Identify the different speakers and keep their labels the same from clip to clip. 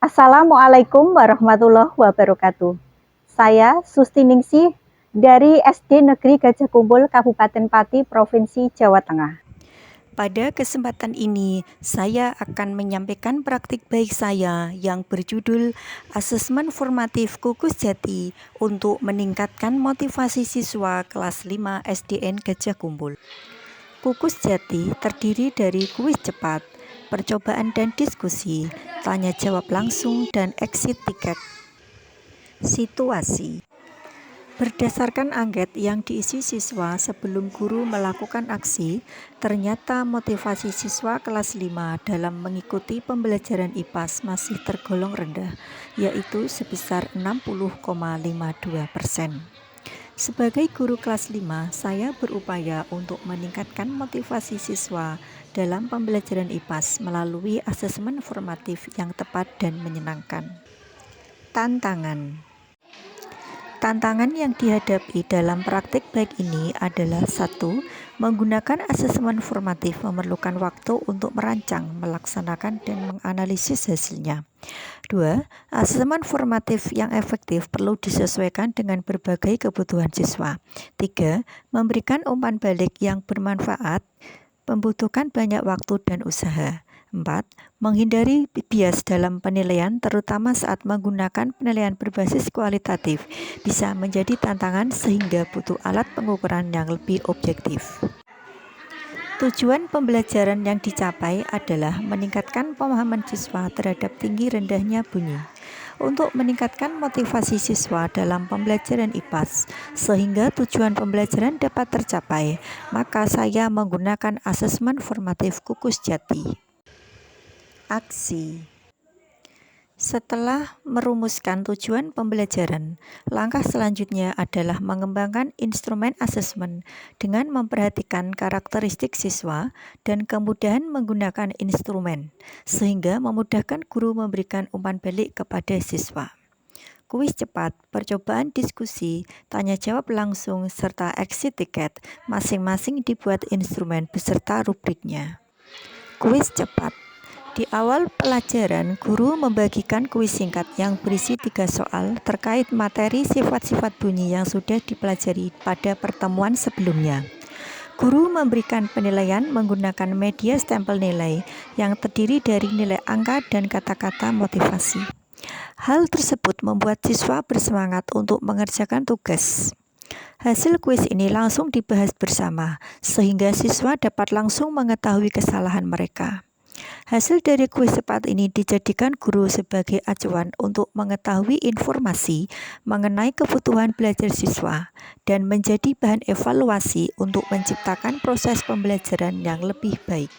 Speaker 1: Assalamualaikum warahmatullahi wabarakatuh. Saya Sustiningsih dari SD Negeri Gajah Kumpul, Kabupaten Pati, Provinsi Jawa Tengah.
Speaker 2: Pada kesempatan ini, saya akan menyampaikan praktik baik saya yang berjudul Asesmen Formatif Kukus Jati untuk meningkatkan motivasi siswa kelas 5 SDN Gajah Kumpul. Kukus Jati terdiri dari kuis cepat, percobaan dan diskusi, tanya jawab langsung, dan exit tiket. Situasi. Berdasarkan angket yang diisi siswa sebelum guru melakukan aksi, ternyata motivasi siswa kelas 5 dalam mengikuti pembelajaran IPAS masih tergolong rendah, yaitu sebesar 60,52%. Sebagai guru kelas 5, saya berupaya untuk meningkatkan motivasi siswa dalam pembelajaran IPAS melalui asesmen formatif yang tepat dan menyenangkan. Tantangan yang dihadapi dalam praktik baik ini adalah 1. Menggunakan asesmen formatif memerlukan waktu untuk merancang, melaksanakan, dan menganalisis hasilnya. 2. Asesmen formatif yang efektif perlu disesuaikan dengan berbagai kebutuhan siswa. 3. Memberikan umpan balik yang bermanfaat membutuhkan banyak waktu dan usaha. 4. Menghindari bias dalam penilaian, terutama saat menggunakan penilaian berbasis kualitatif, bisa menjadi tantangan sehingga butuh alat pengukuran yang lebih objektif. Tujuan pembelajaran yang dicapai adalah meningkatkan pemahaman siswa terhadap tinggi rendahnya bunyi. Untuk meningkatkan motivasi siswa dalam pembelajaran IPAS, sehingga tujuan pembelajaran dapat tercapai, maka saya menggunakan asesmen formatif Kukus Jati. Aksi. Setelah merumuskan tujuan pembelajaran, langkah selanjutnya adalah mengembangkan instrumen asesmen dengan memperhatikan karakteristik siswa dan kemudahan menggunakan instrumen, sehingga memudahkan guru memberikan umpan balik kepada siswa. Kuis cepat, percobaan diskusi, tanya jawab langsung, serta exit tiket masing-masing dibuat instrumen beserta rubriknya. Kuis cepat. Di awal pelajaran, guru membagikan kuis singkat yang berisi 3 soal terkait materi sifat-sifat bunyi yang sudah dipelajari pada pertemuan sebelumnya. Guru memberikan penilaian menggunakan media stempel nilai yang terdiri dari nilai angka dan kata-kata motivasi. Hal tersebut membuat siswa bersemangat untuk mengerjakan tugas. Hasil kuis ini langsung dibahas bersama, sehingga siswa dapat langsung mengetahui kesalahan mereka. Hasil dari kuis cepat ini dijadikan guru sebagai acuan untuk mengetahui informasi mengenai kebutuhan belajar siswa dan menjadi bahan evaluasi untuk menciptakan proses pembelajaran yang lebih baik.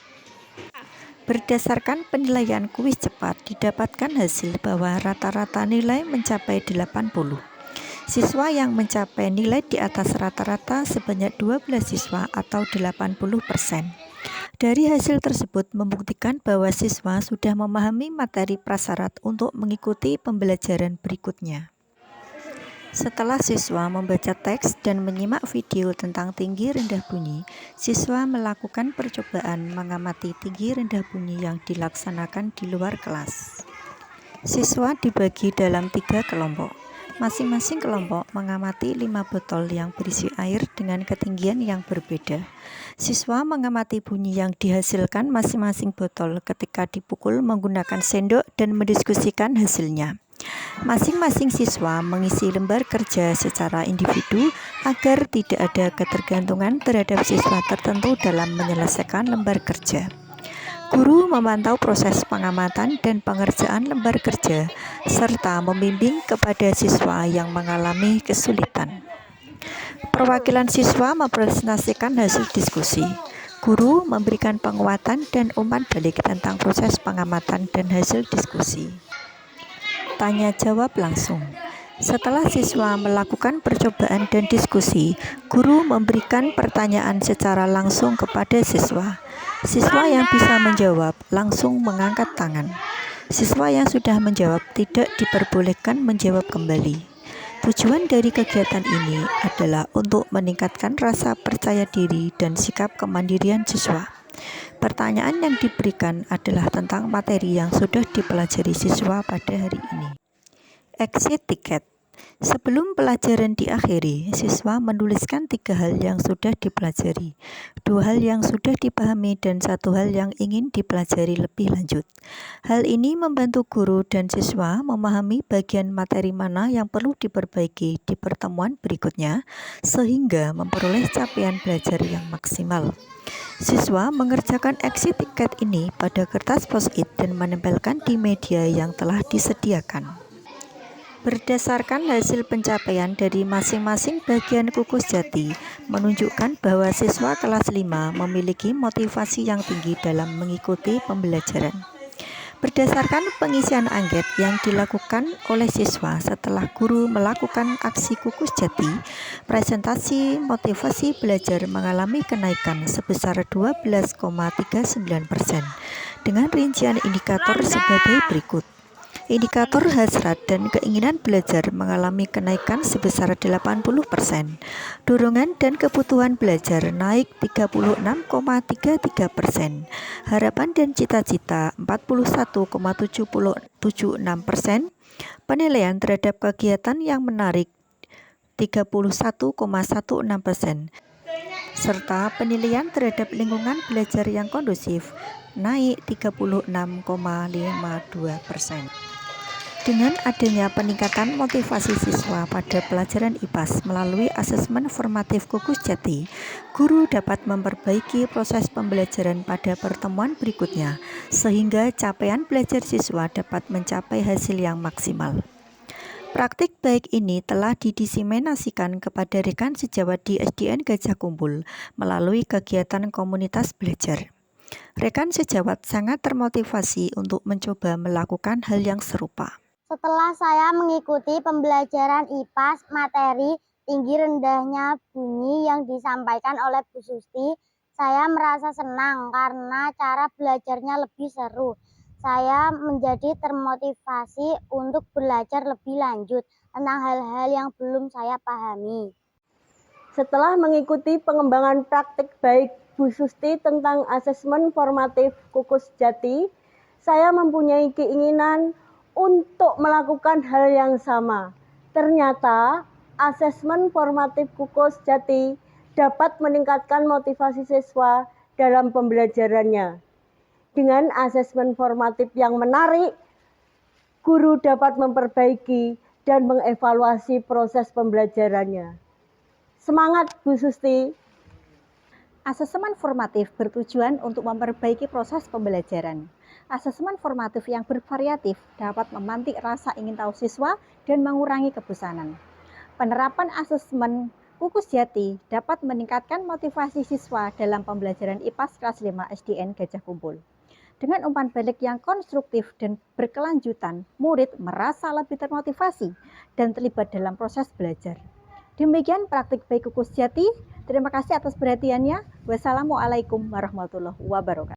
Speaker 2: Berdasarkan penilaian kuis cepat, didapatkan hasil bahwa rata-rata nilai mencapai 80. Siswa yang mencapai nilai di atas rata-rata sebanyak 12 siswa atau 80%. Dari hasil tersebut membuktikan bahwa siswa sudah memahami materi prasyarat untuk mengikuti pembelajaran berikutnya. Setelah siswa membaca teks dan menyimak video tentang tinggi rendah bunyi, siswa melakukan percobaan mengamati tinggi rendah bunyi yang dilaksanakan di luar kelas. Siswa dibagi dalam 3 kelompok. Masing-masing kelompok mengamati 5 botol yang berisi air dengan ketinggian yang berbeda. Siswa mengamati bunyi yang dihasilkan masing-masing botol ketika dipukul menggunakan sendok dan mendiskusikan hasilnya. Masing-masing siswa mengisi lembar kerja secara individu agar tidak ada ketergantungan terhadap siswa tertentu dalam menyelesaikan lembar kerja. Guru memantau proses pengamatan dan pengerjaan lembar kerja, serta membimbing kepada siswa yang mengalami kesulitan. Perwakilan siswa mempresentasikan hasil diskusi. Guru memberikan penguatan dan umpan balik tentang proses pengamatan dan hasil diskusi. Tanya jawab langsung. Setelah siswa melakukan percobaan dan diskusi, guru memberikan pertanyaan secara langsung kepada siswa. Siswa yang bisa menjawab langsung mengangkat tangan. Siswa yang sudah menjawab tidak diperbolehkan menjawab kembali. Tujuan dari kegiatan ini adalah untuk meningkatkan rasa percaya diri dan sikap kemandirian siswa. Pertanyaan yang diberikan adalah tentang materi yang sudah dipelajari siswa pada hari ini. Exit ticket. Sebelum pelajaran diakhiri, siswa menuliskan 3 hal yang sudah dipelajari, 2 hal yang sudah dipahami, dan 1 hal yang ingin dipelajari lebih lanjut. Hal ini membantu guru dan siswa memahami bagian materi mana yang perlu diperbaiki di pertemuan berikutnya, sehingga memperoleh capaian belajar yang maksimal. Siswa mengerjakan exit ticket ini pada kertas post-it dan menempelkan di media yang telah disediakan. Berdasarkan hasil pencapaian dari masing-masing bagian kukus jati, menunjukkan bahwa siswa kelas 5 memiliki motivasi yang tinggi dalam mengikuti pembelajaran. Berdasarkan pengisian angket yang dilakukan oleh siswa setelah guru melakukan aksi kukus jati, presentasi motivasi belajar mengalami kenaikan sebesar 12,39% dengan rincian indikator sebagai berikut. Indikator hasrat dan keinginan belajar mengalami kenaikan sebesar 80%. Dorongan dan kebutuhan belajar naik 36,33%. Harapan dan cita-cita 41,76%. Penilaian terhadap kegiatan yang menarik 31,16%. Serta penilaian terhadap lingkungan belajar yang kondusif naik 36,52%. Dengan adanya peningkatan motivasi siswa pada pelajaran IPAS melalui asesmen formatif kukus jati, guru dapat memperbaiki proses pembelajaran pada pertemuan berikutnya, sehingga capaian belajar siswa dapat mencapai hasil yang maksimal. Praktik baik ini telah didiseminasikan kepada rekan sejawat di SDN Gajah Kumbul melalui kegiatan komunitas belajar. Rekan sejawat sangat termotivasi untuk mencoba melakukan hal yang serupa.
Speaker 3: Setelah saya mengikuti pembelajaran IPAS materi tinggi rendahnya bunyi yang disampaikan oleh Bu Susti, saya merasa senang karena cara belajarnya lebih seru. Saya menjadi termotivasi untuk belajar lebih lanjut tentang hal-hal yang belum saya pahami.
Speaker 4: Setelah mengikuti pengembangan praktik baik Bu Susti tentang asesmen formatif kukus jati, saya mempunyai keinginan untuk melakukan hal yang sama. Ternyata asesmen formatif kukus jati dapat meningkatkan motivasi siswa dalam pembelajarannya. Dengan asesmen formatif yang menarik, guru dapat memperbaiki dan mengevaluasi proses pembelajarannya. Semangat Bu Susti!
Speaker 1: Asesmen formatif bertujuan untuk memperbaiki proses pembelajaran. Asesmen formatif yang bervariatif dapat memantik rasa ingin tahu siswa dan mengurangi kebosanan. Penerapan asesmen kukus jati dapat meningkatkan motivasi siswa dalam pembelajaran IPAS kelas 5 SDN Gajah Kumbul. Dengan umpan balik yang konstruktif dan berkelanjutan, murid merasa lebih termotivasi dan terlibat dalam proses belajar. Demikian praktik baik kukus jati. Terima kasih atas perhatiannya. Wassalamualaikum warahmatullahi wabarakatuh.